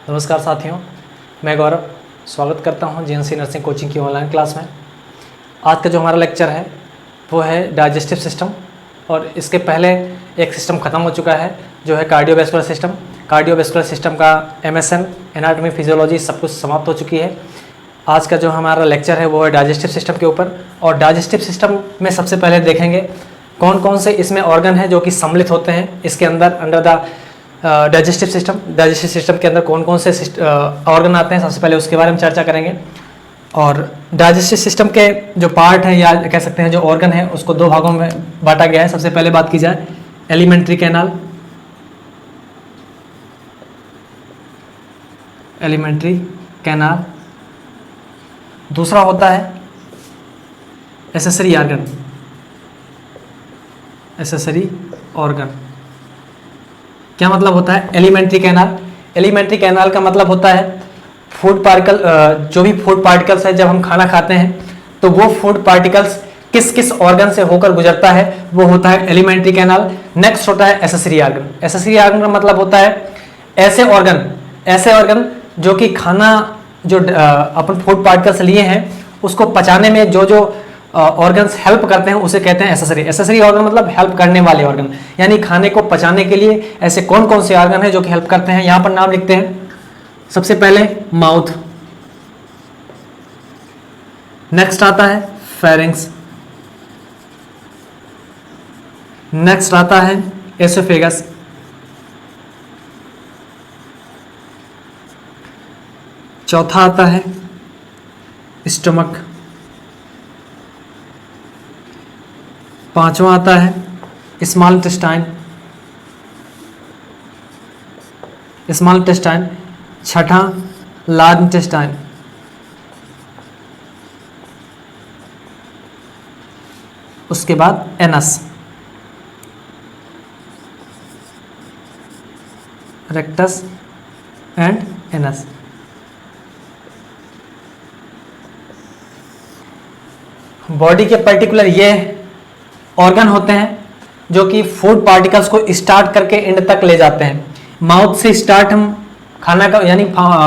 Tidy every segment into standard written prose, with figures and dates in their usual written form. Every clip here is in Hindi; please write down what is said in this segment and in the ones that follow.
नमस्कार साथियों, मैं गौरव स्वागत करता हूं जीएनसी नर्सिंग कोचिंग की ऑनलाइन क्लास में। आज का जो हमारा लेक्चर है वो है डाइजेस्टिव सिस्टम, और इसके पहले एक सिस्टम ख़त्म हो चुका है जो है कार्डियोवैस्कुलर सिस्टम। कार्डियोवैस्कुलर सिस्टम का एमएसएन, एनाटॉमी, फिजियोलॉजी सब कुछ समाप्त हो चुकी है। आज का जो हमारा लेक्चर है वो है डाइजेस्टिव सिस्टम के ऊपर। और डाइजेस्टिव सिस्टम में सबसे पहले देखेंगे कौन कौन से इसमें ऑर्गन हैं जो कि सम्मिलित होते हैं इसके under the digestive system. Digestive system के अंदर कौन कौन से ऑर्गन आते हैं, सबसे पहले उसके बारे में चर्चा करेंगे। और डाइजेस्टिव सिस्टम के जो पार्ट हैं या कह सकते हैं जो ऑर्गन है उसको दो भागों में बांटा गया है। सबसे पहले बात की जाए एलिमेंट्री कैनाल। एलिमेंट्री कैनाल दूसरा होता है एसेसरी ऑर्गन। एसेसरी ऑर्गन क्या मतलब होता है? एलिमेंट्री कैनाल, एलिमेंट्री कैनाल का मतलब होता है फूड पार्टिकल, जो भी फूड पार्टिकल्स है जब हम खाना खाते हैं तो वो फूड पार्टिकल्स किस किस ऑर्गन से होकर गुजरता है वो होता है एलिमेंट्री कैनाल। नेक्स्ट होता है एसेसरी ऑर्गन। एसेसरी ऑर्गन का मतलब होता है ऐसे ऑर्गन जो कि खाना जो अपन फूड पार्टिकल्स लिए हैं उसको पचाने में जो जो ऑर्गन्स हेल्प करते हैं उसे कहते हैं एसेसरी। एसेसरी ऑर्गन मतलब हेल्प करने वाले ऑर्गन, यानी खाने को पचाने के लिए ऐसे कौन कौन से ऑर्गन हैं जो कि हेल्प करते हैं। यहां पर नाम लिखते हैं। सबसे पहले माउथ, नेक्स्ट आता है फेरिंग्स, नेक्स्ट आता है एसोफेगस, चौथा आता है स्टमक, पांचवा आता है स्मॉल इंटेस्टाइन, छठा लार्ज इंटेस्टाइन, उसके बाद anus, rectus and anus. Body के पर्टिकुलर ये ऑर्गन होते हैं जो कि फूड पार्टिकल्स को स्टार्ट करके एंड तक ले जाते हैं। माउथ से स्टार्ट हम खाना का यानी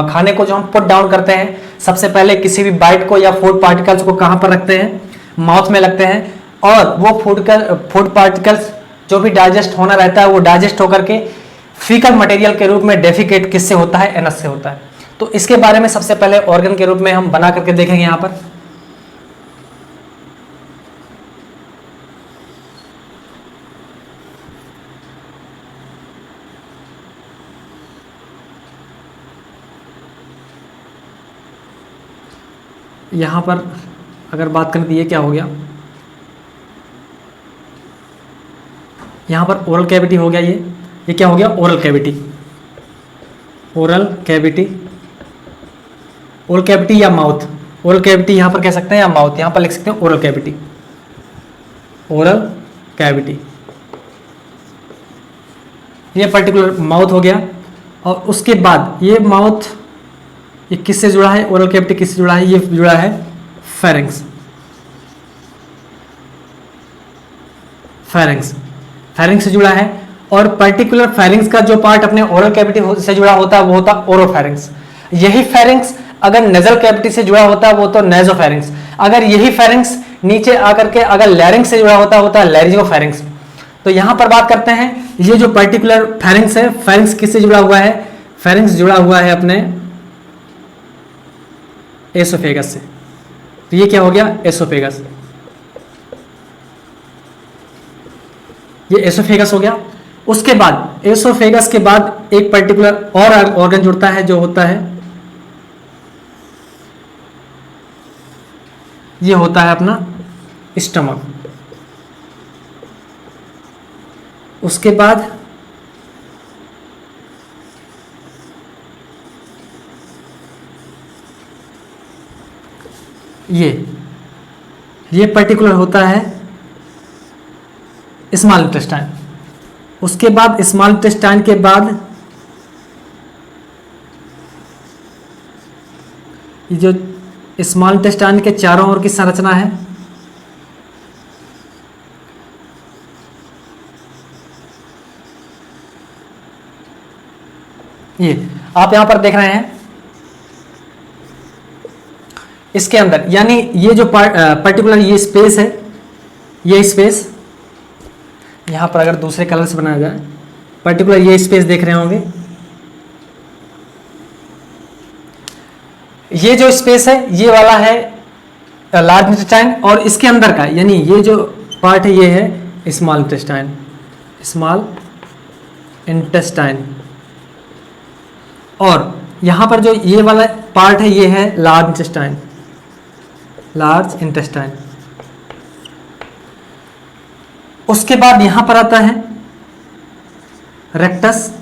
खाने को जो हम पुट डाउन करते हैं, सबसे पहले किसी भी बाइट को या फूड पार्टिकल्स को कहां पर रखते हैं? माउथ में लगते हैं। और वो फूड पार्टिकल्स जो भी डाइजेस्ट होना रहता है वो डाइजेस्ट होकर के फीकल मटेरियल के रूप में डेफिकेट किससे होता है? एनस से होता है। तो इसके बारे में सबसे पहले ऑर्गन के रूप में हम बना करके देखेंगे। यहां पर अगर बात करें तो ये क्या हो गया? यहां पर ओरल कैविटी हो गया। ये क्या हो गया? Oral cavity. ओरल कैविटी या माउथ। ओरल कैविटी यहां पर कह सकते हैं या माउथ, यहां पर लिख सकते हैं ओरल कैविटी। ये पर्टिकुलर माउथ हो गया। और उसके बाद ये माउथ ये किससे जुड़ा है? ओरल कैविटी किससे जुड़ा है? ये जुड़ा है फेरिंग्स से जुड़ा है। और पर्टिकुलर फेरिंग्स का जो पार्ट अपने ओरल कैविटी से जुड़ा होता है वो होता है ओरोफेरिंग्स। यही फेरिंग्स अगर नेजल कैविटी से जुड़ा होता है वो तो नेजोफेरिंग्स। अगर यही फेरिंग्स नीचे आकर के अगर लैरिंग्स से जुड़ा होता है लैरिंगोफेरिंग्स। तो यहां पर बात करते हैं ये जो पर्टिकुलर फेरिंग्स है, फेरिंग्स किससे जुड़ा हुआ है? फेरिंग्स जुड़ा हुआ है अपने एसोफेगस से। तो ये क्या हो गया? एसोफेगस। ये एसोफेगस हो गया। उसके बाद एसोफेगस के बाद एक पर्टिकुलर और ऑर्गन जुड़ता है जो होता है, ये होता है अपना स्टमक। उसके बाद ये पर्टिकुलर होता है स्मॉल इंटेस्टाइन। उसके बाद स्मॉल इंटेस्टाइन के बाद ये जो स्मॉल इंटेस्टाइन के चारों ओर की संरचना है ये आप यहां पर देख रहे हैं इसके अंदर, यानी ये जो पर्टिकुलर ये स्पेस है, ये स्पेस यहां पर अगर दूसरे कलर से बनाया जाए, पर्टिकुलर ये स्पेस देख रहे होंगे, ये जो स्पेस है ये वाला है लार्ज इंटेस्टाइन, और इसके अंदर का यानी ये जो पार्ट है ये है स्मॉल इंटेस्टाइन, स्मॉल इंटेस्टाइन, और यहां पर जो ये वाला पार्ट है ये है लार्ज इंटेस्टाइन, लार्ज इंटेस्टाइन। उसके बाद यहां पर आता है रेक्टस,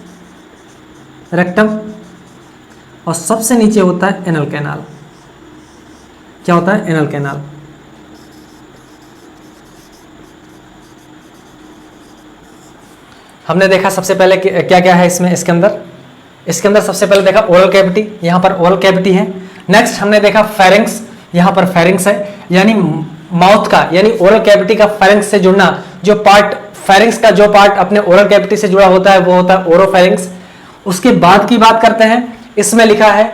रेक्टम, और सबसे नीचे होता है एनल कैनाल। क्या होता है? Anal canal. हमने देखा सबसे पहले क्या क्या है इसमें, इसके अंदर सबसे पहले देखा ओरल कैविटी, यहां पर ओरल कैविटी है। नेक्स्ट हमने देखा फेरिंक्स, यहां पर फेरिंक्स है, यानी माउथ का यानी ओरल कैविटी का फेरिंक्स से जुड़ना, जो पार्ट फेरिंक्स का जो पार्ट अपने ओरल कैविटी से जुड़ा होता है वो होता है ओरोफेरिंक्स। उसके बाद की बात करते हैं, इसमें लिखा है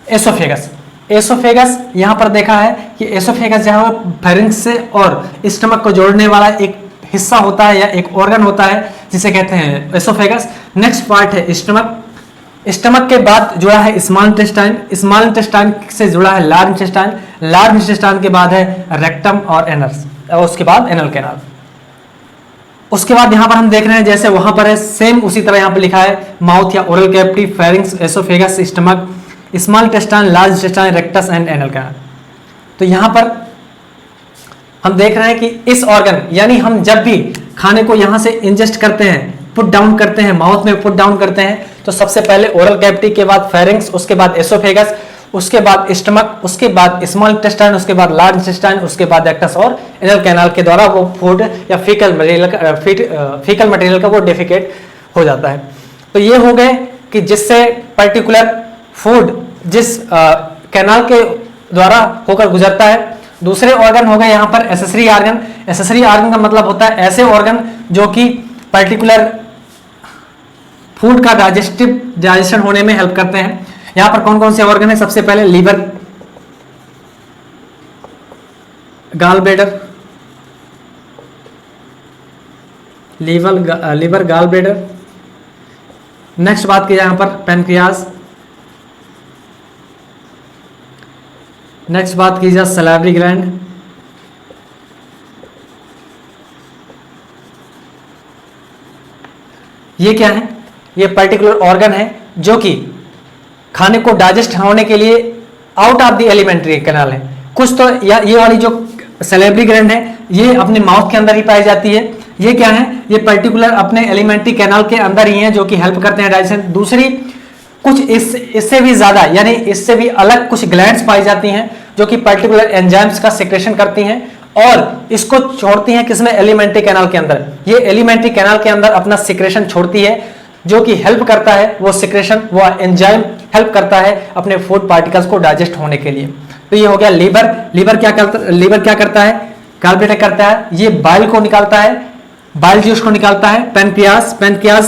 एसोफेगस। एसोफेगस यहां पर देखा है कि एसोफेगस जहां फेरिंक्स से और स्टमक को जोड़ने वाला एक हिस्सा होता है या एक ऑर्गन होता है जिसे कहते हैं एसोफेगस। नेक्स्ट पार्ट है स्टमक, स्टमक के बाद जुड़ा है स्मॉल इंटेस्टाइन, स्मॉल इंटेस्टाइन से जुड़ा है लार्ज इंटेस्टाइन, लार्ज इंटेस्टाइन के बाद है रेक्टम और एनस, और उसके बाद एनल कैनाल। उसके बाद यहां पर हम देख रहे हैं जैसे वहां पर है सेम उसी तरह यहां पर लिखा है माउथ या oral cavity, pharynx, oesophagus, stomach, small intestine, large intestine, rectus and anal canal. तो यहां पर हम देख रहे हैं कि इस ऑर्गन यानी हम जब भी खाने को यहां से इंजेस्ट करते हैं, पुट डाउन करते हैं, माउथ में पुट डाउन करते हैं, तो सबसे पहले ओरल कैविटी के बाद फेरिंक्स, उसके बाद एसोफेगस, उसके बाद स्टमक, उसके बाद स्मॉल इंटेस्टाइन, उसके बाद लार्ज इंटेस्टाइन, उसके बाद रेक्टस और एनल कैनाल के द्वारा वो फूड या फीकल मटेरियल का वो डेफिकेट हो जाता है। तो ये हो गए कि जिससे पर्टिकुलर फूड जिस कैनाल के द्वारा होकर गुजरता है। दूसरे ऑर्गन हो गए यहाँ पर एसेसरी ऑर्गन। एसेसरी ऑर्गन का मतलब होता है ऐसे ऑर्गन जो कि पर्टिकुलर फूड का डाइजेशन होने में हेल्प करते हैं। यहाँ पर कौन कौन से ऑर्गन है? सबसे पहले liver, gall bladder, liver gall bladder. Next बात की यहाँ पर पैनक्रियाज। नेक्स्ट बात की जाए सैलिवरी ग्लैंड। ये क्या है? ये पर्टिकुलर ऑर्गन है जो कि खाने को डाइजेस्ट होने के लिए out of the alimentary canal है। कुछ तो ये वाली जो सैलिवरी ग्लैंड है ये अपने माउथ के अंदर ही पाई जाती है। ये क्या है? ये पर्टिकुलर अपने एलिमेंट्री कैनाल के अंदर ही हैं जो कि हेल्प करते हैं डाइजेशन। दूसरी कुछ इससे भी ज्यादा यानी इससे भी अलग कुछ ग्लैंड्स पाई जाती हैं जो कि पर्टिकुलर एंजाइम्स का सिक्रेशन करती हैं और इसको छोड़ती हैं किसमें? एलिमेंट्री कैनाल के अंदर। ये एलिमेंट्री कैनाल के अंदर अपना सिक्रेशन छोड़ती है जो कि हेल्प करता है, वो सिक्रेशन वो एंजाइम हेल्प करता है अपने फूड पार्टिकल्स को डाइजेस्ट होने के लिए। तो ये हो गया लीवर। लीवर क्या करता है? कार्बोहाइड्रेट करता है, ये बाइल को निकालता है, बाइल जूस को निकालता है। पैनक्रियाज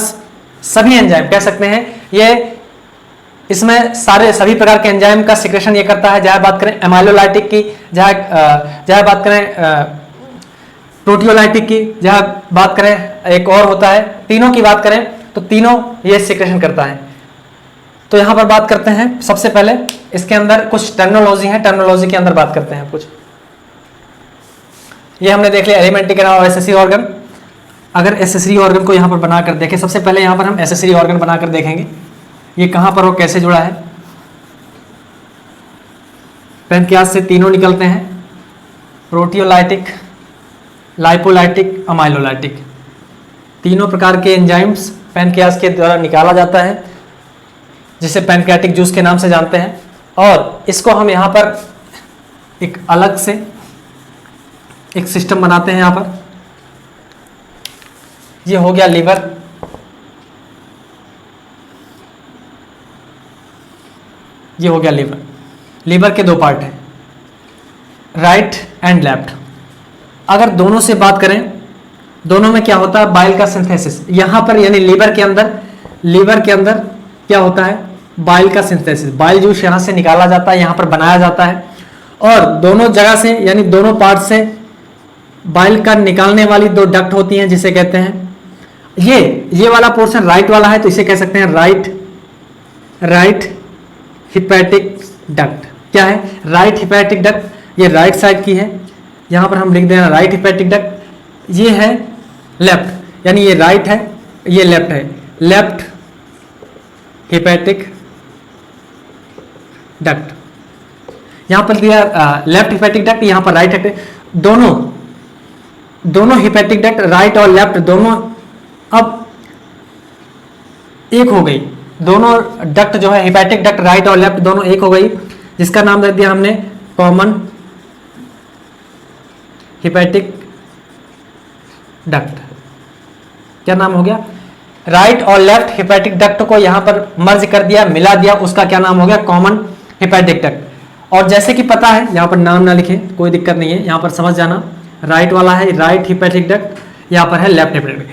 सभी एंजाइम कह सकते हैं ये इसमें सभी प्रकार के एंजाइम का सिक्रेशन ये करता है। चाहे बात करें एमाइलोलाइटिक की, चाहे बात करें प्रोटियोलाइटिक की, चाहे बात करें एक और होता है, तीनों की बात करें तो तीनों ये सिक्रेशन करता है। तो यहां पर बात करते हैं सबसे पहले इसके अंदर कुछ टर्मिनोलॉजी है, टर्मिनोलॉजी के अंदर बात करते हैं कुछ। ये हमने देख लिया एलिमेंट्री कैनाल और एसेसरी ऑर्गन। अगर एसेसरी ऑर्गन को यहां पर बनाकर देखें, सबसे पहले यहां पर हम एसेसरी ऑर्गन बनाकर देखेंगे ये कहां पर हो, कैसे जुड़ा है। पैनक्रियाज से तीनों निकलते हैं, प्रोटियोलाइटिक, लाइपोलाइटिक, अमाइलोलाइटिक। तीनों प्रकार के एंजाइम्स पैनक्रियाज के द्वारा निकाला जाता है जिसे पैनक्रियाटिक जूस के नाम से जानते हैं। और इसको हम यहाँ पर एक अलग से एक सिस्टम बनाते हैं। यहाँ पर ये हो गया लीवर, ये हो गया लीवर। लीवर के दो पार्ट हैं, राइट एंड लेफ्ट। अगर दोनों से बात करें, दोनों में क्या होता है? बाइल का सिंथेसिस। यहां पर यानी लीवर के अंदर क्या होता है? बाइल का सिंथेसिस, बाइल जूस यहाँ से निकाला जाता है, यहाँ पर बनाया जाता है, और दोनों जगह से यानी दोनों पार्ट से बाइल का निकालने वाली दो डक्ट होती हैं जिसे कहते हैं, ये वाला पोर्शन राइट वाला है तो इसे कह सकते हैं राइट हिपैटिक डक्ट। क्या है? राइट हिपैटिक डक्ट, ये राइट साइड की है, यहां पर हम लिख देना राइट हिपैटिक डक्ट। ये है लेफ्ट, यानी ये राइट है, ये लेफ्ट है, लेफ्ट हिपैटिक डक्ट। यहां पर दिया लेफ्ट हिपैटिक डक्ट, यहां पर राइट हिपैटिक, दोनों हिपैटिक डक्ट राइट और लेफ्ट दोनों अब एक हो गई। दोनों डक्ट जो है हिपैटिक डक्ट राइट और लेफ्ट दोनों एक हो गई, जिसका नाम रख दिया हमने कॉमन हिपैटिक डक्ट। क्या नाम हो गया? राइट और लेफ्ट हिपैटिक डक्ट को यहां पर मर्ज कर दिया, मिला दिया, उसका क्या नाम हो गया? Common hepatic duct. और जैसे कि पता है, यहां पर नाम ना लिखें कोई दिक्कत नहीं है, यहां पर समझ जाना, राइट वाला है राइट हिपैटिक डक्ट, यहां पर है लेफ्ट हिपैटिक डक्ट।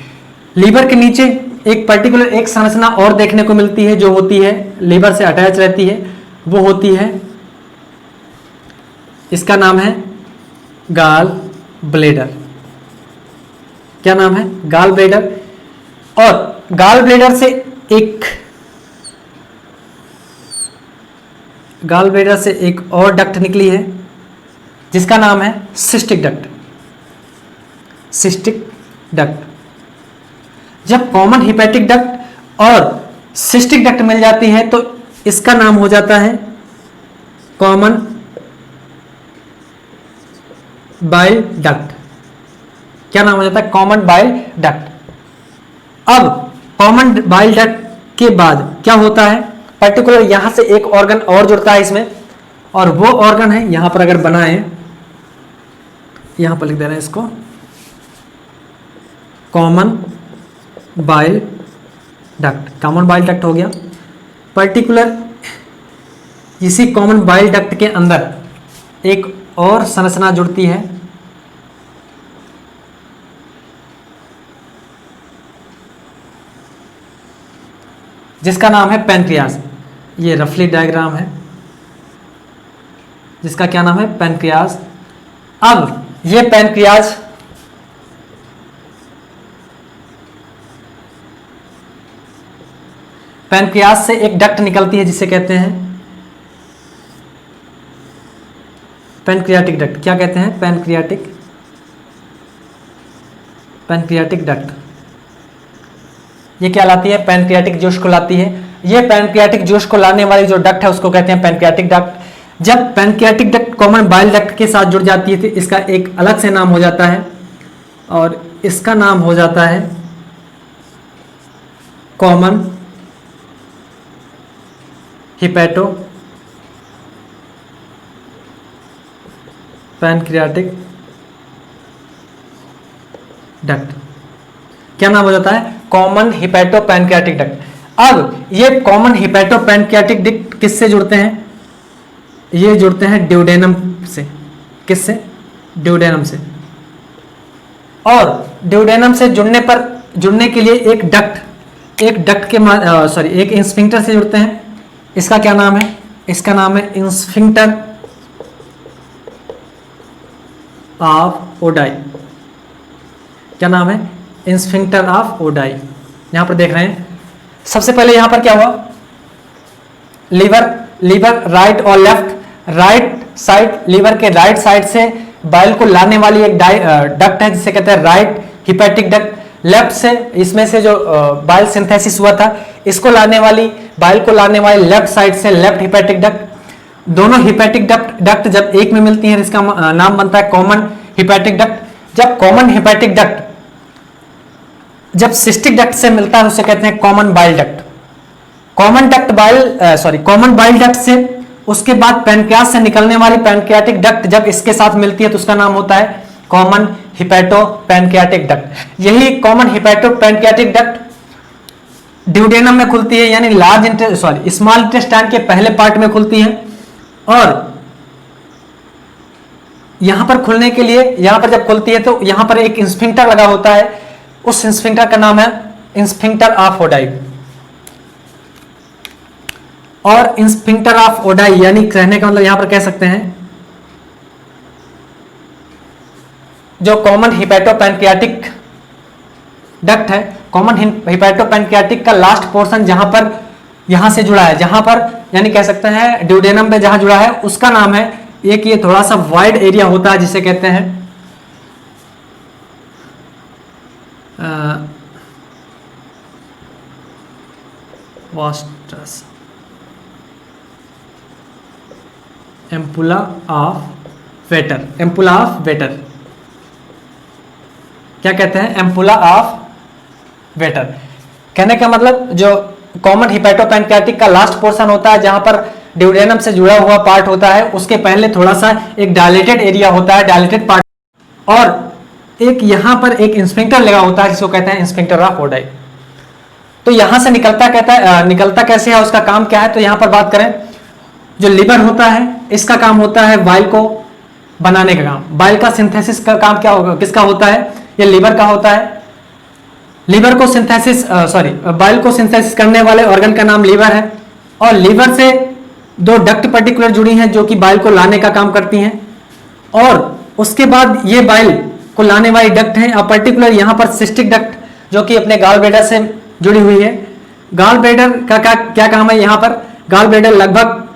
लीवर के नीचे एक पर्टिकुलर एक संरचना और देखने को मिलती है जो होती है लीवर से अटैच रहती है, वो होती है, इसका नाम है गाल ब्लेडर। क्या नाम है? Gall bladder. और गाल ब्लेडर से एक और डक्ट निकली है जिसका नाम है सिस्टिक डक्ट। Cystic duct. जब कॉमन हिपैटिक डक्ट और सिस्टिक डक्ट मिल जाती है तो इसका नाम हो जाता है कॉमन बाइल डक्ट। क्या नाम हो जाता है? Common bile duct. अब कॉमन बाइल डक्ट के बाद क्या होता है? पर्टिकुलर यहां से एक ऑर्गन और जुड़ता है इसमें, और वो ऑर्गन है, यहां पर अगर बनाए, यहां पर लिख दे रहे हैं इसको common bile duct. Common bile duct हो गया। पर्टिकुलर इसी कॉमन बाइल डक्ट के अंदर एक और संरचना जुड़ती है जिसका नाम है पैनक्रियाज। ये रफली डायग्राम है जिसका क्या नाम है? पैनक्रियाज। अब ये पैनक्रियाज से एक डक्ट निकलती है जिसे कहते हैं पैनक्रियाटिक डक्ट। क्या कहते हैं? Pancreatic duct. ये क्या लाती है? पैनक्रियाटिक जूस को लाती है। ये पैनक्रियाटिक जूस को लाने वाली जो डक्ट है उसको कहते हैं पैनक्रियाटिक डक्ट। जब pancreatic duct common bile duct के साथ जुड़ जाती है तो इसका एक अलग से नाम हो जाता है, और इसका नाम हो जाता है कॉमन हिपैटो पैनक्रियाटिक डक्ट। क्या नाम हो जाता है? Common hepato pancreatic duct. अब ये कॉमन हिपैटो पैनक्रियाटिक डक्ट किससे जुड़ते हैं? ये जुड़ते हैं ड्यूडेनम से। किससे? ड्यूडेनम से। और ड्यूडेनम से जुड़ने के लिए एक स्फिंक्टर से जुड़ते हैं। इसका क्या नाम है? इसका नाम है स्फिंक्टर ऑफ ओडाई। क्या नाम है? Sphincter of Oddi. यहां पर देख रहे हैं, सबसे पहले यहां पर क्या हुआ? लीवर राइट और लेफ्ट, राइट साइड, लीवर के राइट साइड से बाइल को लाने वाली एक डक्ट है जिसे कहते हैं राइट हिपैटिक डक्ट। लेफ्ट से इसमें से जो बाइल सिंथेसिस हुआ था इसको लाने वाली, बाइल को लाने वाली लेफ्ट साइड से लेफ्ट हिपैटिक डक्ट। दोनों हिपैटिक डक्ट जब एक में मिलती है इसका नाम बनता है कॉमन हिपैटिक डक्ट। जब कॉमन हिपैटिक डक्ट जब सिस्टिक डक्ट से मिलता है उसे कहते हैं common bile duct. Common bile duct से उसके बाद पैनक्रियाज से निकलने वाली पैनक्रियाटिक डक्ट जब इसके साथ मिलती है तो उसका नाम होता है कॉमन हिपैटो पैनक्रियाटिक डक्ट। यही common hepato pancreatic duct duodenum में खुलती है, यानी स्मॉल इंटेस्टाइन के पहले पार्ट में खुलती है, और यहां पर खुलने के लिए, यहां पर जब खुलती है तो यहां पर एक स्फिंक्टर लगा होता है, उस स्फिंक्टर का नाम है स्फिंक्टर ऑफ ओडाई। और इंस्फिंक्टर ऑफ ओडाई, यानी कहने का मतलब यहां पर कह सकते हैं जो कॉमन हिपैटोपैनक्रियाटिक डक्ट है, कॉमन हिपैटोपैनक्रियाटिक का लास्ट पोर्शन जहां पर यहां से जुड़ा है, जहां पर यानी कह सकते हैं ड्यूडेनम पे जहां जुड़ा है उसका नाम है, एक ये थोड़ा सा वाइड एरिया होता है जिसे कहते हैं vastus ampulla of waiter, ampulla of waiter, क्या कहते हैं, एम्पुला ऑफ वेटर। कहने का मतलब जो कॉमन हिपैटोपैनक्रियाटिक का लास्ट पोर्शन होता है जहां पर ड्यूडेनम से जुड़ा हुआ पार्ट होता है, उसके पहले थोड़ा सा एक डायलेटेड एरिया होता है, डायलेटेड पार्ट, और एक यहां पर एक इंस्फिंक्टर लगा होता है जिसको कहते हैं इंस्फिंक्टर ऑफ ओडाई। तो यहां से निकलता कैसे है, उसका काम क्या है, तो यहां पर बात करें जो लिवर होता है इसका काम होता है बाइल को बनाने का काम, बाइल का सिंथेसिस का काम क्या होगा, किसका होता है, ये लिवर का होता है। लिवर को सिंथेसिस बाइल को सिंथेसिस करने वाले ऑर्गन का नाम लिवर है, और लिवर से दो डक्ट पर्टिकुलर जुड़ी हैं जो कि बाइल को लाने का काम करती हैं, और उसके बाद ये बाइल को लाने वाली डक्ट हैं, और पर्टिकुलर यहाँ पर सिस्टिक डक्ट जो कि अपने गाल ब्लैडर से जुड़ी हुई है। गाल ब्लैडर का क्या काम है, यहाँ पर गाल ब्लैडर लगभग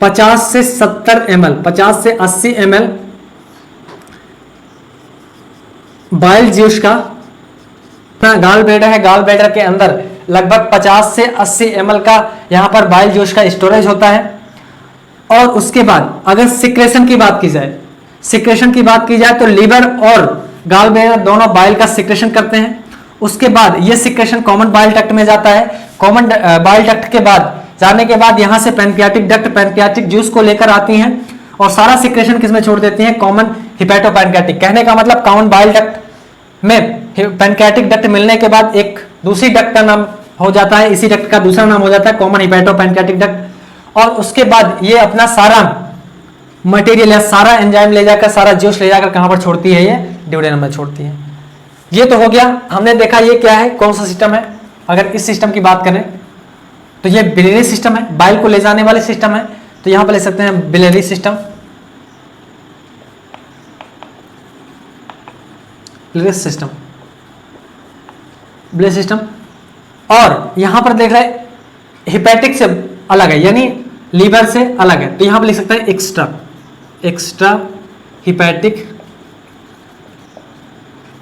50 से 70 ml, 50 से 80 ml बाइल जूस का गाल ब्लैडर है, गाल ब्लैडर के अंदर लगभग 50 से 80 ml का यहाँ पर बाइल जूस का स्टोरेज होता है। और उसके बाद अगर सिक्रेशन की बात की जाए, सिक्रेशन की बात की जाए तो लिवर और गाल ब्लैडर दोनों बाइल का सिक्रेशन करते हैं। उसके बाद ये सिक्रेशन कॉमन बाइल डक्ट में जाता है, कॉमन बाइल डक्ट के बाद जाने के बाद यहाँ से पैनक्रियाटिक डक्ट पैनक्रियाटिक जूस को लेकर आती हैं और सारा सिक्रेशन किसमें छोड़ देती हैं, कॉमन हिपैटोपैनक्रियाटिक। कहने का मतलब कॉमन बाइल डक्ट में पैनक्रियाटिक डक्ट मिलने के बाद एक दूसरी डक्ट का नाम हो जाता है, इसी डक्ट का दूसरा नाम हो जाता है कॉमन हिपैटोपैनक्रियाटिक डक्ट। और उसके बाद ये अपना सारा मटेरियल या सारा एंजाइम ले जाकर, सारा जूस ले जाकर कहां पर छोड़ती है, ये ड्यूडेनम में छोड़ती है। ये तो हो गया, हमने देखा ये क्या है, कौन सा सिस्टम है। अगर इस सिस्टम की बात करें तो ये बिलियरी सिस्टम है, बाइल को ले जाने वाले सिस्टम है, तो यहां पर ले सकते हैं biliary system, biliary system, biliary system. और यहां पर देख रहे हैं हिपैटिक से अलग है, यानी लीवर से अलग है, तो यहां पर लिख सकते हैं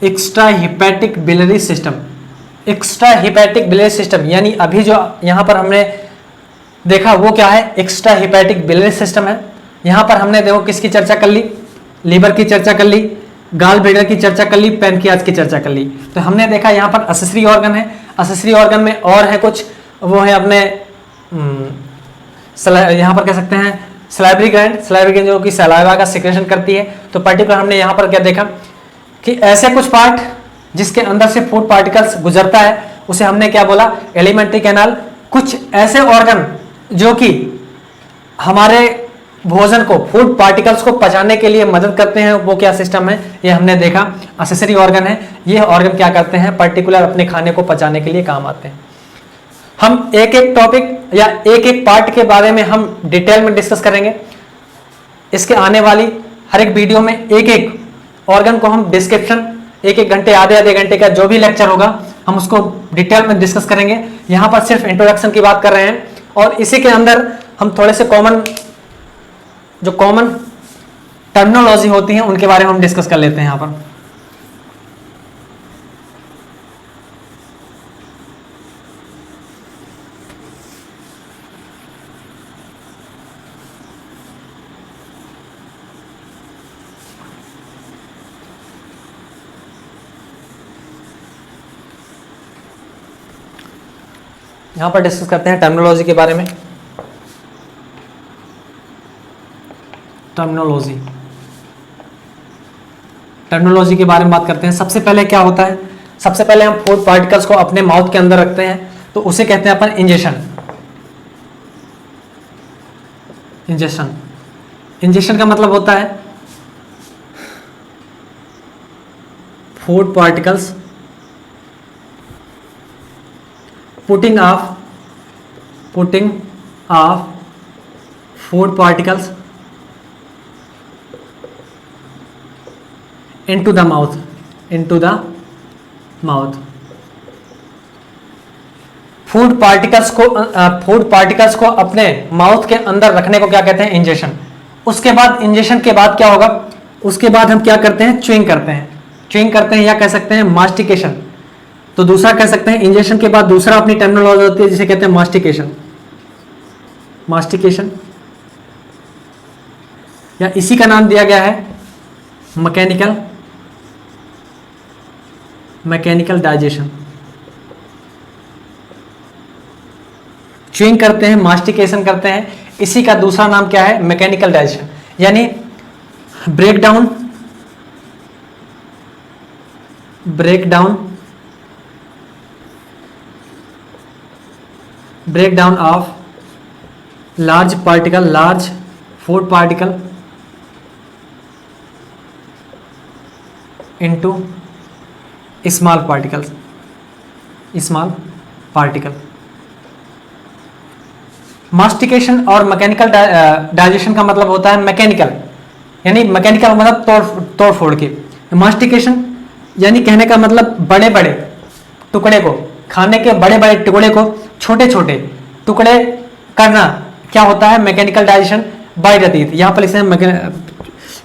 extra hepatic biliary system, extra hepatic biliary system. यानी अभी जो यहां पर हमने देखा वो क्या है, एक्स्ट्रा हिपैटिक बिलियरी सिस्टम है। यहां पर हमने देखो किसकी चर्चा कर ली, लीवर की चर्चा कर ली, गाल ब्लैडर की चर्चा कर ली, पैनक्रियाज की चर्चा कर ली। तो हमने देखा यहाँ पर असेसरी ऑर्गन है, असेसरी ऑर्गन में और है कुछ, वो है अपने यहाँ पर कह सकते हैं सलाइवरी ग्लैंड जो कि सलाइवा का सिक्रेशन करती है। तो पर्टिकुलर हमने यहाँ पर क्या देखा कि ऐसे कुछ पार्ट जिसके अंदर से फूड पार्टिकल्स गुजरता है उसे हमने क्या बोला, एलिमेंट्री कैनाल। कुछ ऐसे ऑर्गन जो कि हमारे भोजन को, फूड पार्टिकल्स को पचाने के लिए मदद करते हैं, वो क्या सिस्टम है, ये हमने देखा असेसरी ऑर्गन है। ये ऑर्गन क्या करते हैं, पर्टिकुलर अपने खाने को पचाने के लिए काम आते हैं। हम एक एक टॉपिक या एक एक पार्ट के बारे में हम डिटेल में डिस्कस करेंगे। इसके आने वाली हर एक वीडियो में एक एक ऑर्गन को हम डिस्क्रिप्शन, एक एक घंटे, आधे घंटे का जो भी लेक्चर होगा हम उसको डिटेल में डिस्कस करेंगे। यहाँ पर सिर्फ इंट्रोडक्शन की बात कर रहे हैं, और इसी के अंदर हम थोड़े से कॉमन टर्मिनोलॉजी होती है उनके बारे में हम डिस्कस कर लेते हैं। यहाँ पर यहाँ पर डिस्कस करते हैं टर्मिनोलॉजी के बारे में। टर्मिनोलॉजी के बारे में बात करते हैं। सबसे पहले क्या होता है, सबसे पहले हम फूड पार्टिकल्स को अपने माउथ के अंदर रखते हैं, तो उसे कहते हैं अपन इंजेक्शन का मतलब होता है food particles putting of food particles into the mouth. Food particles को अपने माउथ के अंदर रखने को क्या कहते हैं? इंजेशन। उसके बाद इंजेशन के बाद क्या होगा? उसके बाद हम क्या करते हैं? च्युइंग करते हैं या कह सकते हैं मास्टिकेशन। तो दूसरा कह सकते हैं इंजेक्शन के बाद दूसरा अपनी टर्मिनोलॉजी होती है जिसे कहते हैं मास्टिकेशन, या इसी का नाम दिया गया है मैकेनिकल डाइजेशन। च्युइंग करते हैं, मास्टिकेशन करते हैं, इसी का दूसरा नाम क्या है? Mechanical digestion. यानी break down of large food particle into small particle. Mastication और मैकेनिकल डाइजेशन का मतलब होता है मैकेनिकल, यानी मैकेनिकल मतलब तोड़ फोड़ के। मास्टिकेशन यानी कहने का मतलब बड़े बड़े टुकड़े को, खाने के बड़े बड़े टुकड़े को छोटे छोटे टुकड़े करना क्या होता है? Mechanical digestion by the teeth. यहां पर लिखते हैं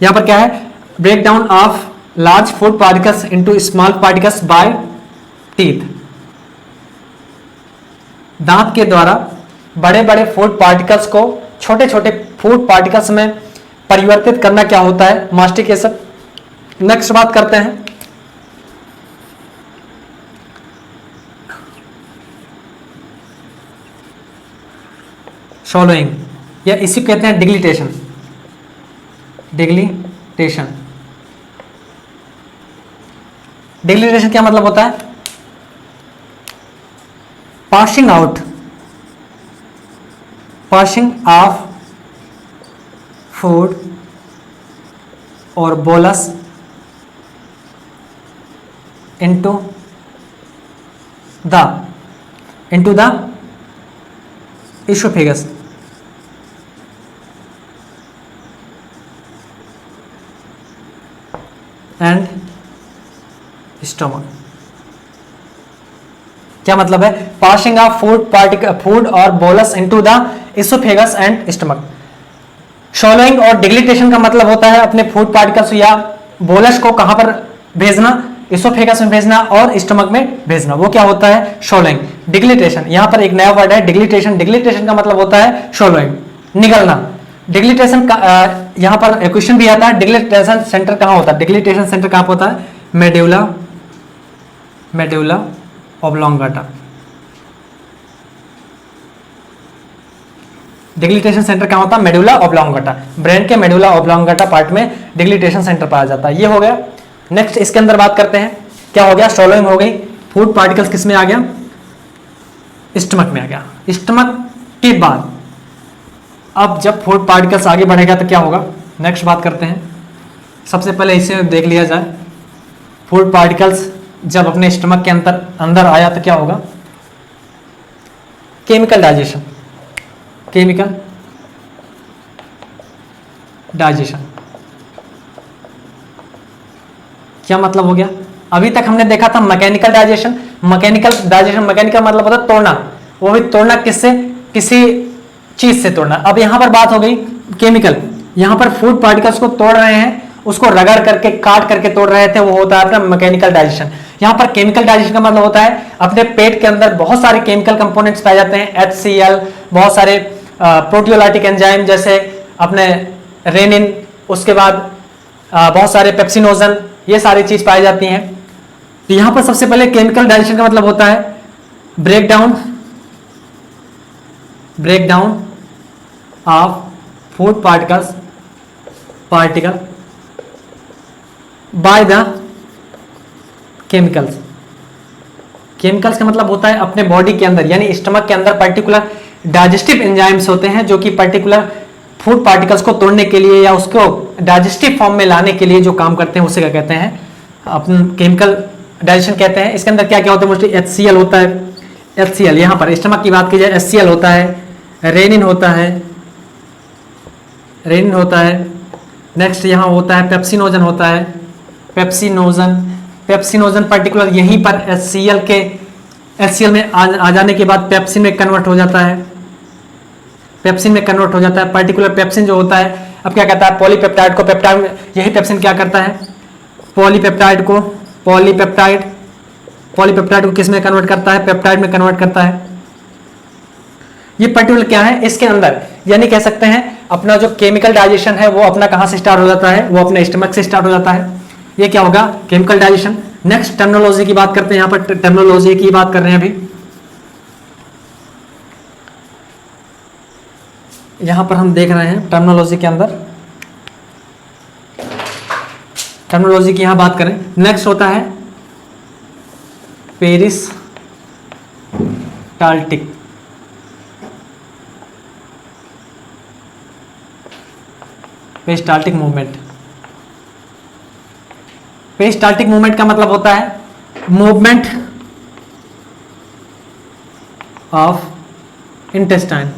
यहां पर क्या है? Break down of large food particles into small particles by teeth. दांत के द्वारा बड़े बड़े फूड पार्टिकल्स को छोटे छोटे फूड पार्टिकल्स में परिवर्तित करना क्या होता है? मास्टिकेशन। नेक्स्ट बात करते हैं swallowing, या इसी कहते हैं डिग्लिटेशन। डिग्लिटेशन क्या मतलब होता है? पासिंग ऑफ फूड और bolus into the oesophagus. And stomach. क्या मतलब है? पासिंग ऑफ फूड और bolus into the oesophagus and stomach. Swallowing और डिग्लिटेशन का मतलब होता है अपने फूड पार्टिकल्स या बोलस को कहां पर भेजना? इसोफेगस में भेजना और स्टमक में भेजना। वो क्या होता है? शॉलोइंग। डिग्लिटेशन, यहां पर एक नया वर्ड है डिग्लिटेशन का मतलब होता है शॉलोइंग, निगलना। डिग्लिटेशन का यहां पर क्वेश्चन भी आता है, डिग्लिटेशन सेंटर कहां होता है? डिग्लिटेशन सेंटर कहां पर होता है? Medulla oblongata. डिग्लिटेशन सेंटर कहां होता है? Medulla oblongata. ब्रेन के मेडुला ऑब्लोंगाटा पार्ट में डिग्लिटेशन सेंटर पाया जाता है। ये हो गया। नेक्स्ट इसके अंदर बात करते हैं, क्या हो गया? स्वॉलोइंग हो गई। फूड पार्टिकल्स किस में आ गया? स्टमक में आ गया। स्टमक के बाद अब जब फूड पार्टिकल्स आगे बढ़ेगा तो क्या होगा? नेक्स्ट बात करते हैं। सबसे पहले इसे देख लिया जाए, फूड पार्टिकल्स जब अपने स्टमक के अंदर आया तो क्या होगा? Chemical digestion. क्या मतलब हो गया? अभी तक हमने देखा था मैकेनिकल डाइजेशन मैकेनिकल मतलब होता है तोड़ना। वो भी तोड़ना किससे? किसी चीज से तोड़ना। अब यहां पर बात हो गई केमिकल। यहां पर फूड पार्टिकल्स को तोड़ रहे हैं, उसको रगड़ करके काट करके तोड़ रहे थे, वो होता है अपना मैकेनिकल डाइजेशन। यहां पर केमिकल डाइजेशन का मतलब होता है अपने पेट के अंदर बहुत सारे केमिकल कंपोनेंट्स पाए जाते हैं, HCl, बहुत सारे प्रोटियोलाइटिक एंजाइम जैसे अपने रेनिन, उसके बाद बहुत सारे पेप्सिनोजन, ये सारी चीज पाई जाती हैं। तो यहां पर सबसे पहले केमिकल डाइजेशन का मतलब होता है break down of food particle by the chemicals का मतलब होता है अपने बॉडी के अंदर यानी स्टमक के अंदर पर्टिकुलर डाइजेस्टिव एंजाइम्स होते हैं जो कि पर्टिकुलर फूड पार्टिकल्स को तोड़ने के लिए या उसको डाइजेस्टिव फॉर्म में लाने के लिए जो काम करते हैं उसे क्या कहते हैं? अपन केमिकल डाइजेशन कहते हैं। इसके अंदर क्या क्या होता है? मोस्टली HCl होता है। HCl यहाँ पर स्टमक की बात की जाए HCl होता है, रेनिन होता है, रेनिन होता है। नेक्स्ट यहाँ होता है पेप्सिनोजन होता है, पेप्सिनोजन पर्टिकुलर यहीं पर HCl में आ जाने के बाद पेप्सिन में कन्वर्ट हो जाता है, पर्टिकुलर पेप्सिन जो होता है अब क्या कहता है पॉलीपेप्टाइड को, पेप्टाइड में यही पेप्सिन क्या करता है पॉलीपेप्टाइड को किस में कन्वर्ट करता है, पेप्टाइड में कन्वर्ट करता है। ये पर्टिकुलर क्या है इसके अंदर, यानी कह सकते हैं अपना जो केमिकल डाइजेशन है वो अपना कहां से स्टार्ट हो जाता है, वो अपने स्टमक से स्टार्ट हो जाता है। ये क्या होगा केमिकल डाइजेशन। नेक्स्ट टर्मिनोलॉजी की बात करते हैं, यहां पर टर्मिनोलॉजी की बात कर रहे हैं अभी। यहां पर हम देख रहे हैं टर्मिनोलॉजी के अंदर, टर्मिनोलॉजी की यहां बात करें। नेक्स्ट होता है पेरिस्टाल्टिक, मूवमेंट। पेरिस्टाल्टिक मूवमेंट का मतलब होता है मूवमेंट ऑफ इंटेस्टाइन,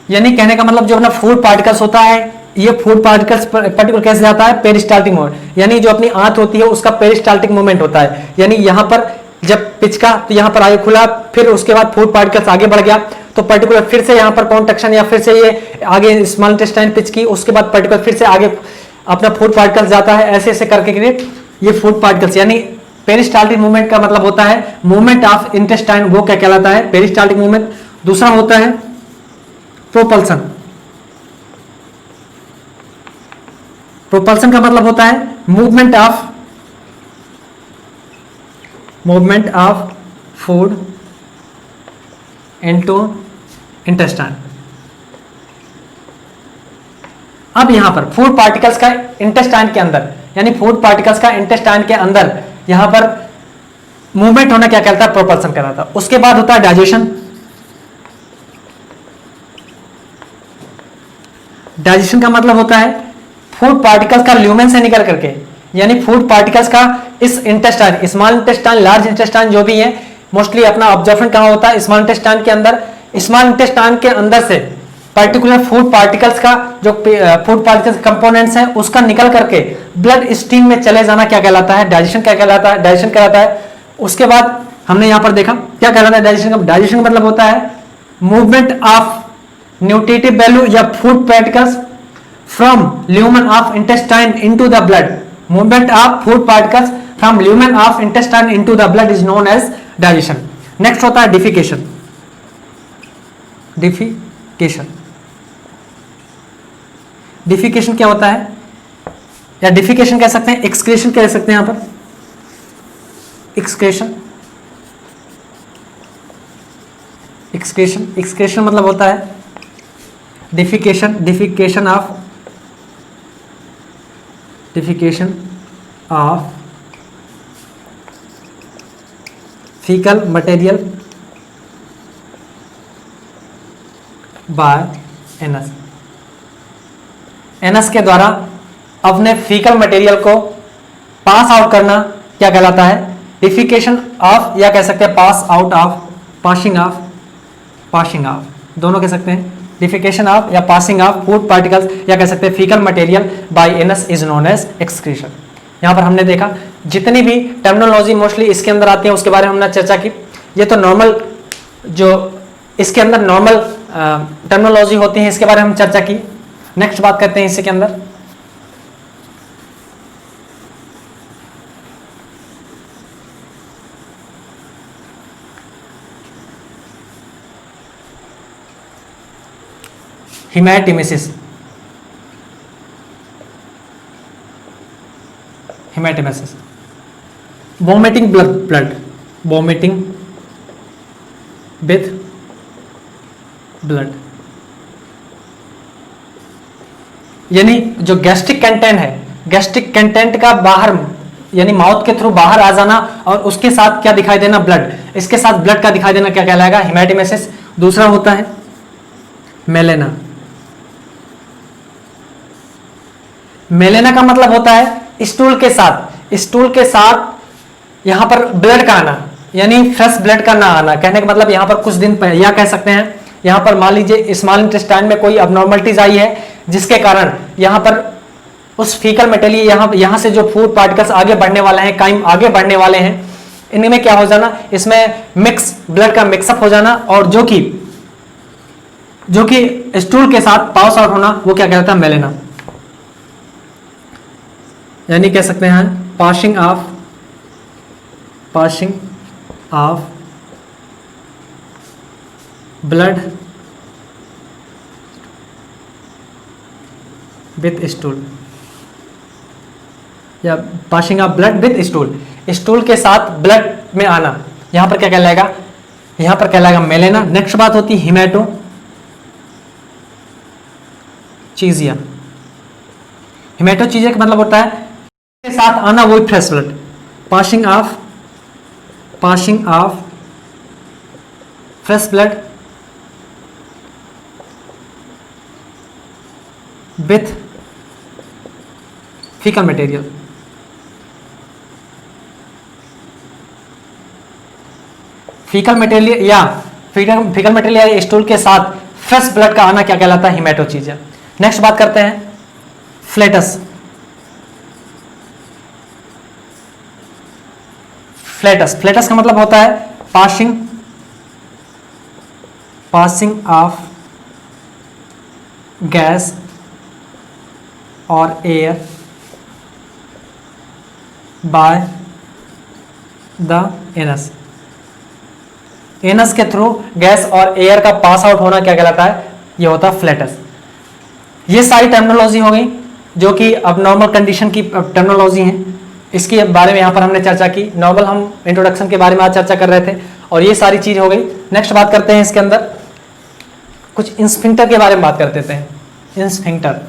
यानी कहने का मतलब जो अपना फूड पार्टिकल्स होता है, ये फूड पार्टिकल्स पर्टिकुलर कैसे जाता है पेरिस्टाल्टिक मूवमेंट, यानी जो अपनी आंत होती है उसका पेरिस्टाल्टिक मूवमेंट होता है। यानी यहां पर जब पिचका तो यहां पर आगे खुला, फिर उसके बाद फूड पार्टिकल्स आगे बढ़ गया तो पर्टिकुलर फिर से यहां पर कॉन्ट्रैक्शन या फिर से ये आगे स्मॉल इंटेस्टाइन पिचकी, उसके बाद पर्टिकुलर फिर से आगे अपना फूड पार्टिकल्स जाता है, ऐसे ऐसे करके ये फूड पार्टिकल्स, यानी पेरिस्टाल्टिक मूवमेंट का मतलब होता है मूवमेंट ऑफ इंटेस्टाइन, वो क्या कहलाता है पेरिस्टाल्टिक मूवमेंट। दूसरा होता है प्रोपल्सन। प्रोपल्सन का मतलब होता है movement of food into intestine. अब यहां पर फूड पार्टिकल्स का इंटेस्टाइन के अंदर, यानी फूड पार्टिकल्स का इंटेस्टाइन के अंदर यहां पर मूवमेंट होना क्या कहलाता है प्रोपल्सन कहलाता है। उसके बाद होता है डाइजेशन। डाइजेशन का मतलब होता है फूड पार्टिकल्स का ल्यूमेन से निकल करके, यानी फूड पार्टिकल्स का इस intestine, small intestine, large intestine जो भी है, मोस्टली अपना ऑब्जर्वेशन कहां होता है स्मॉल इंटेस्टाइन के अंदर। स्मॉल इंटेस्टाइन के अंदर से पर्टिकुलर फूड पार्टिकल्स का जो फूड पार्टिकल्स कंपोनेंट्स हैं उसका निकल करके ब्लड स्ट्रीम में चले जाना क्या कहलाता है डाइजेशन, क्या कहलाता है डाइजेशन कहलाता है। उसके बाद हमने यहां पर देखा क्या कहलाता है डाइजेशन का। डाइजेशन का मतलब होता है मूवमेंट ऑफ न्यूट्रिटिव वैल्यू या food particles from lumen of intestine into the blood. Movement of food particles from lumen of intestine into the blood is known as digestion. Next होता है डिफिकेशन। डिफिकेशन क्या होता है, या डिफिकेशन कह सकते हैं, एक्सक्रीशन कह सकते हैं यहां पर। एक्सक्रीशन मतलब होता है defecation of faecal material by anus. Anus के द्वारा अपने फीकल मटेरियल को पास आउट करना क्या कहलाता है डिफिकेशन ऑफ, या कह सकते हैं पासिंग ऑफ, दोनों कह सकते हैं। डिफिकेशन ऑफ या पासिंग ऑफ फूड पार्टिकल्स, या कह सकते हैं faecal material by anus is known as excretion. यहां पर हमने देखा जितनी भी टर्मिनोलॉजी मोस्टली इसके अंदर आती है उसके बारे में हमने चर्चा की। ये तो नॉर्मल जो इसके अंदर नॉर्मल टर्मिनोलॉजी होती है इसके बारे में हम चर्चा की। नेक्स्ट बात करते हैं इसके अंदर हिमैटिमेसिस। वॉमिटिंग विथ ब्लड, यानी जो गैस्ट्रिक कंटेंट है, गैस्ट्रिक कंटेंट का बाहर यानी माउथ के थ्रू बाहर आ जाना और उसके साथ क्या दिखाई देना ब्लड, इसके साथ ब्लड का दिखाई देना क्या कहलाएगा हिमैटिमेसिस। दूसरा होता है मेलेना। मेलेना का मतलब होता है स्टूल के साथ यहां पर ब्लड का आना, यानी फ्रेश ब्लड का ना आना। कहने का मतलब यहां पर कुछ दिन पहले, या कह सकते हैं यहाँ पर मान लीजिए स्मॉल इंटेस्टाइन में कोई अबनॉर्मलिटीज आई है, जिसके कारण यहाँ पर उस फीकल मटेरियल यहाँ से जो फूड पार्टिकल्स आगे बढ़ने वाले हैं, काइम आगे बढ़ने वाले हैं, इनमें क्या हो जाना, इसमें मिक्स ब्लड का मिक्सअप हो जाना, और जो कि स्टूल के साथ पास आउट होना, वो क्या कहलाता है, मेलेना, यानी कह सकते हैं passing of blood with stool, या passing of blood with stool के साथ ब्लड में आना, यहां पर क्या कहलाएगा, यहां पर कहलाएगा मेलेना। नेक्स्ट बात होती है हिमेटोचीजिया। हिमेटोचीजिया का मतलब होता है के साथ आना वही fresh blood, passing of fresh blood with faecal material. Faecal material या स्टूल के साथ फ्रेश ब्लड का आना क्या कहलाता है, हिमेटोचीजिया। नेक्स्ट बात करते हैं फ्लेटस। फ्लेटस का मतलब होता है पासिंग ऑफ गैस और एयर बाय द एनस के थ्रू गैस और एयर का पास आउट होना क्या कहलाता है, ये होता है फ्लेटस। ये सारी टर्मिनोलॉजी हो गई जो कि अब नॉर्मल कंडीशन की टर्मिनोलॉजी है, इसके बारे में यहाँ पर हमने चर्चा की। नॉर्मल हम इंट्रोडक्शन के बारे में आज चर्चा कर रहे थे और ये सारी चीज हो गई। नेक्स्ट बात करते हैं इसके अंदर कुछ इंस्फिंक्टर के बारे में बात कर देते हैं। इंस्फिंक्टर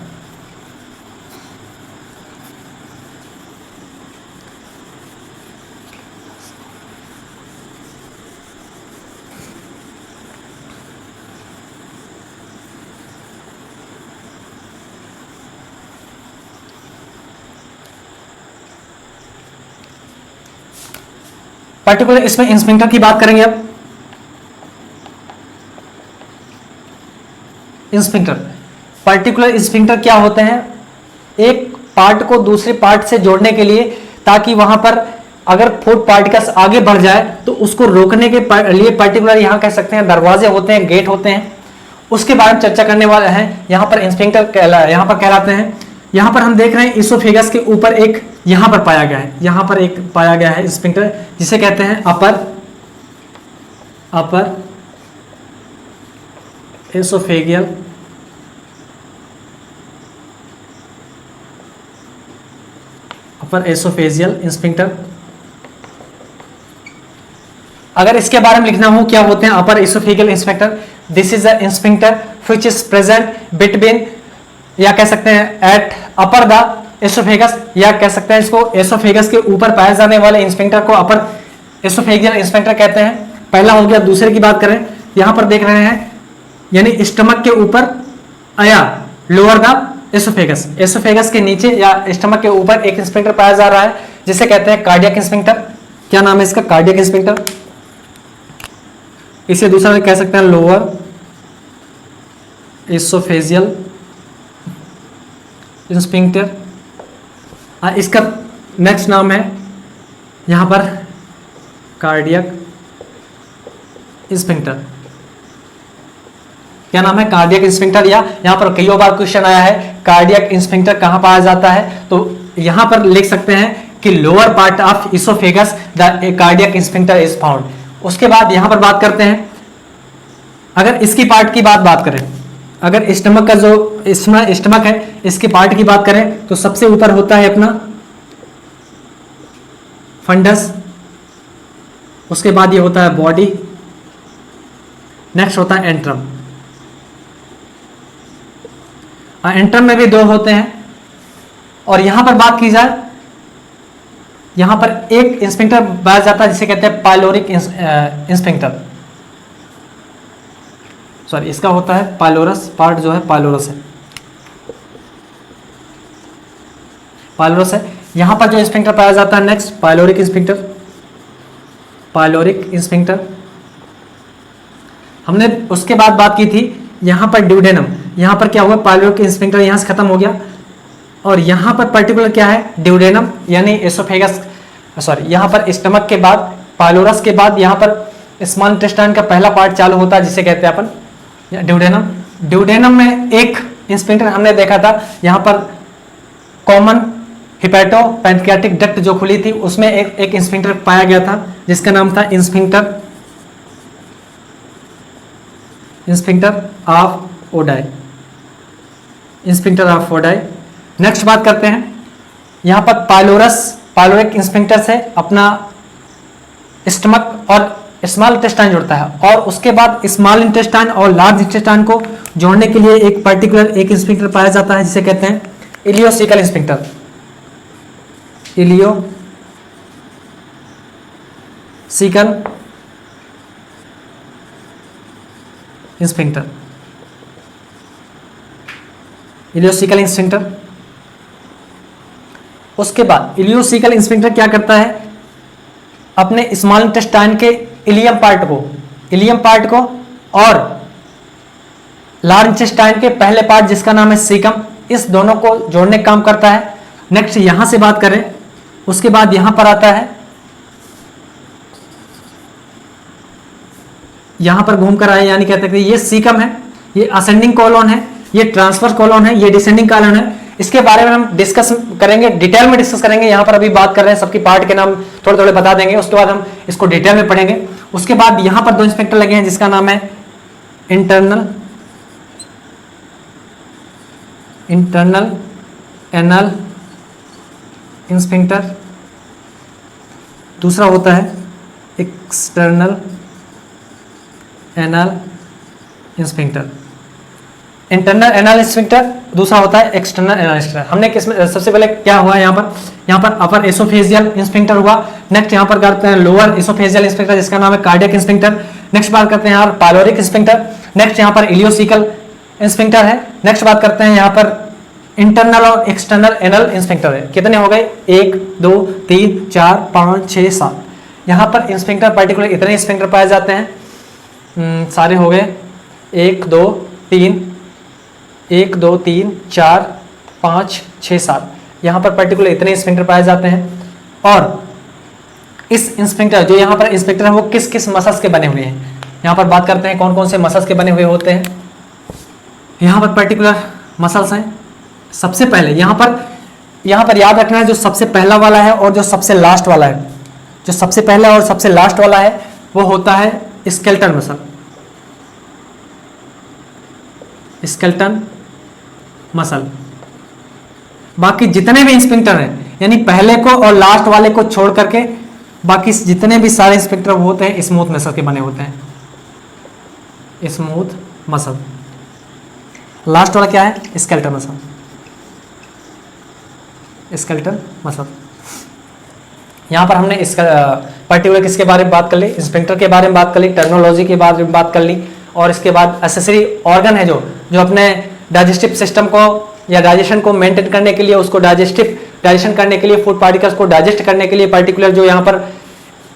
पर्टिकुलर इसमें इंस्फिंक्टर की बात करेंगे। अब इंस्फिंक्टर, पर्टिकुलर इंस्फिंक्टर क्या होते हैं, एक पार्ट को दूसरे पार्ट से जोड़ने के लिए, ताकि वहां पर अगर फूड पार्टिकल्स आगे बढ़ जाए तो उसको रोकने के लिए पर्टिकुलर यहां कह सकते हैं दरवाजे होते हैं, गेट होते हैं, उसके बारे में चर्चा करने वाले हैं। यहां पर इंस्फिंक्टर यहां पर कहलाते हैं। यहां पर हम देख रहे हैं इसोफेगस के ऊपर एक यहां पर पाया गया है, यहां पर एक पाया गया है इंस्फिंक्टर, जिसे कहते हैं अपर एसोफेगियल इंस्फिंक्टर। अगर इसके बारे में लिखना हो क्या होते हैं upper oesophageal sphincter, this is a sphincter which is present between, या कह सकते हैं एट अपर द एसोफेगस, या कह सकते हैं इसको एसोफेगस के ऊपर पाए जाने वाले इंस्फिंक्टर को अपर एसोफेगियल इंस्फिंक्टर कहते हैं। पहला हो गया। दूसरे की बात करें, यहां पर देख रहे हैं यानी स्टमक के ऊपर या लोअर द एसोफेगस, एसोफेगस के नीचे या स्टमक के ऊपर एक इंस्फिंक्टर पाया जा रहा है जिसे कहते हैं कार्डियक इंस्फिंक्टर। क्या नाम है इसका, कार्डियक इंस्फिंक्टर। इसे दूसरा में कह सकते हैं लोअर एसोफेजियल इंस्फिंक्टर। इसका नेक्स्ट नाम है यहां पर कार्डियक इंस्फिंक्टर। क्या नाम है, कार्डियक इंस्फिंक्टर। या यहां पर कई बार क्वेश्चन आया है कार्डियक इंस्फिंक्टर कहां पाया जाता है, तो यहां पर लिख सकते हैं कि lower part of oesophagus the cardiac sphincter is found. उसके बाद यहां पर बात करते हैं, अगर इसकी पार्ट की बात करें, अगर स्टमक का जो स्टमक है इसके पार्ट की बात करें तो सबसे ऊपर होता है अपना फंडस, उसके बाद ये होता है बॉडी, नेक्स्ट होता है एंट्रम। एंट्रम में भी दो होते हैं। और यहां पर बात की जाए, यहां पर एक इंस्फिंक्टर पाया जाता है जिसे कहते हैं पाइलोरिक इंस्फिंक्टर, सॉरी इसका होता है पाइलोरस, पार्ट जो है पाइलोरस है, यहां पर जो इंस्फिंक्टर पाया जाता है नेक्स्ट पाइलोरिक इंस्फिंक्टर। हमने उसके बाद बात की थी यहाँ पर ड्यूडेनम, यहाँ पर क्या हुआ, पाइलोरिक स्फिंक्टर यहाँ से खत्म हो गया, और यहाँ पर पर्टिकुलर क्या है, ड्यूडेनम यानी एसोफेगस, सॉरी यहाँ पर स्टमक के बाद पाइलोरस के बाद यहाँ पर स्मॉल इंटेस्टाइन का पहला पार्ट चालू होता है जिसे कहते हैं अपन ड्यूडेनम। ड्यूडेनम में एक स्फिंक्टर हमने देखा था, यहाँ पर कॉमन हिपैटो पैंक्रियाटिक डक्ट जो खुली थी उसमें एक स्फिंक्टर पाया गया था जिसका नाम था sphincter of Oddi, sphincter of Oddi. Next बात करते हैं, यहाँ पर पाइलोरिक स्फिंक्टर से अपना स्टमक और स्मॉल इंटेस्टाइन जुड़ता है, और उसके बाद स्मॉल इंटेस्टाइन और लार्ज इंटेस्टाइन को जोड़ने के लिए एक पर्टिकुलर एक स्फिंक्टर पाया जाता है जिसे कहते हैं ileocaecal sphincter, ileocaecal sphincter, ileocaecal sphincter. उसके बाद इलियोसिकल स्फिंक्टर क्या करता है, अपने स्मॉल इंटेस्टाइन के इलियम पार्ट को और लार्ज इंटेस्टाइन के पहले पार्ट जिसका नाम है सीकम, इस दोनों को जोड़ने का काम करता है। नेक्स्ट यहां से बात करें, उसके बाद यहां पर आता है, यहां पर घूमकर आए यानी कहते हैं ये सीकम है, ये असेंडिंग कॉलोन है, ये ट्रांसफर कॉलोन है, ये डिसेंडिंग कॉलोन है। इसके बारे में हम डिस्कस करेंगे, डिटेल में डिस्कस करेंगे। यहाँ पर अभी बात कर रहे हैं, सबकी पार्ट के नाम थोड़े थोड़े बता देंगे, उसके बाद हम इसको डिटेल में पढ़ेंगे। उसके बाद यहाँ पर दो स्फिंक्टर लगे हैं जिसका नाम है इंटरनल एनल स्फिंक्टर, दूसरा होता है external anal sphincter. Internal anal sphincter, दूसरा होता है एक्सटर्नल एनल स्फिंक्टर। हमने किसमें सबसे पहले क्या हुआ, यहाँ पर अपर एसोफेजियल स्फिंक्टर हुआ। नेक्स्ट यहाँ पर करते हैं लोअर एसोफेजियल स्फिंक्टर जिसका नाम है कार्डियक स्फिंक्टर। नेक्स्ट बात करते हैं यहाँ पर पाइलोरिक स्फिंक्टर। नेक्स्ट यहाँ पर इलियोसिकल स्फिंक्टर है। नेक्स्ट बात करते हैं यहाँ पर इंटरनल और एक्सटर्नल एनल स्फिंक्टर है। कितने हो गए, 1 2 3 4 5 6 7। यहाँ पर स्फिंक्टर पर्टिकुलर इतने स्फिंक्टर पाए जाते हैं, सारे हो गए 1 2 3 4 5 6 7। यहाँ पर पर्टिकुलर इतने स्फिंक्टर पाए जाते हैं। और इस स्फिंक्टर जो यहाँ पर स्फिंक्टर है वो किस किस मसल्स के बने हुए हैं, यहाँ पर बात करते हैं कौन कौन से मसल्स के बने हुए होते हैं। यहाँ पर पर्टिकुलर मसल्स हैं। सबसे पहले यहाँ पर याद रखना है जो सबसे पहला वाला है और जो सबसे लास्ट वाला है। जो सबसे पहला और सबसे लास्ट वाला है वो होता है स्केलेटन मसल, स्केलेटन मसल। बाकी जितने भी स्फिंक्टर हैं यानी पहले को और लास्ट वाले को छोड़ करके बाकी जितने भी सारे स्फिंक्टर होते हैं स्मूथ मसल के बने होते हैं, स्मूथ मसल। लास्ट वाला क्या है, स्केलेटन मसल, स्केलेटन मसल। यहाँ पर हमने इस पर्टिकुलर किसके बारे में बात कर ली, स्फिंक्टर के बारे में बात कर ली, टर्मिनोलॉजी के बारे में बात कर ली। और इसके बाद एसेसरी ऑर्गन है जो अपने डाइजेस्टिव सिस्टम को या डाइजेशन को मेंटेन करने के लिए, उसको डाइजेशन करने के लिए, फूड पार्टिकल्स को डाइजेस्ट करने के लिए पर्टिकुलर जो यहाँ पर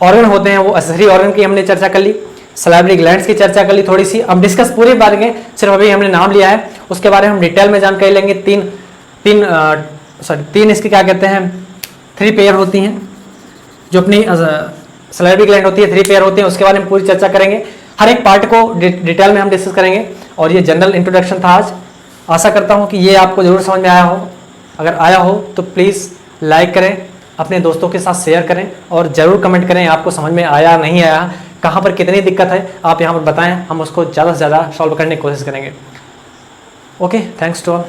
ऑर्गन होते हैं वो एसेसरी ऑर्गन की हमने चर्चा कर ली। सलाइवरी ग्लैंड्स की चर्चा कर ली थोड़ी सी। अब डिस्कस पूरे बारे में सिर्फ अभी हमने नाम लिया है, उसके बारे में हम डिटेल में जानकारी लेंगे। तीन इसके क्या कहते हैं, 3 पेयर होती हैं जो अपनी सलाइवरी ग्लैंड होती है, 3 पेयर होती हैं, उसके बारे में पूरी चर्चा करेंगे। हर एक पार्ट को डिटेल में हम डिस्कस करेंगे। और ये जनरल इंट्रोडक्शन था आज। आशा करता हूँ कि ये आपको ज़रूर समझ में आया हो। अगर आया हो तो प्लीज़ लाइक करें, अपने दोस्तों के साथ शेयर करें और ज़रूर कमेंट करें आपको समझ में आया नहीं आया, कहाँ पर कितनी दिक्कत है आप यहाँ पर बताएं, हम उसको ज़्यादा से ज़्यादा सॉल्व करने की कोशिश करेंगे। Okay, thanks to all.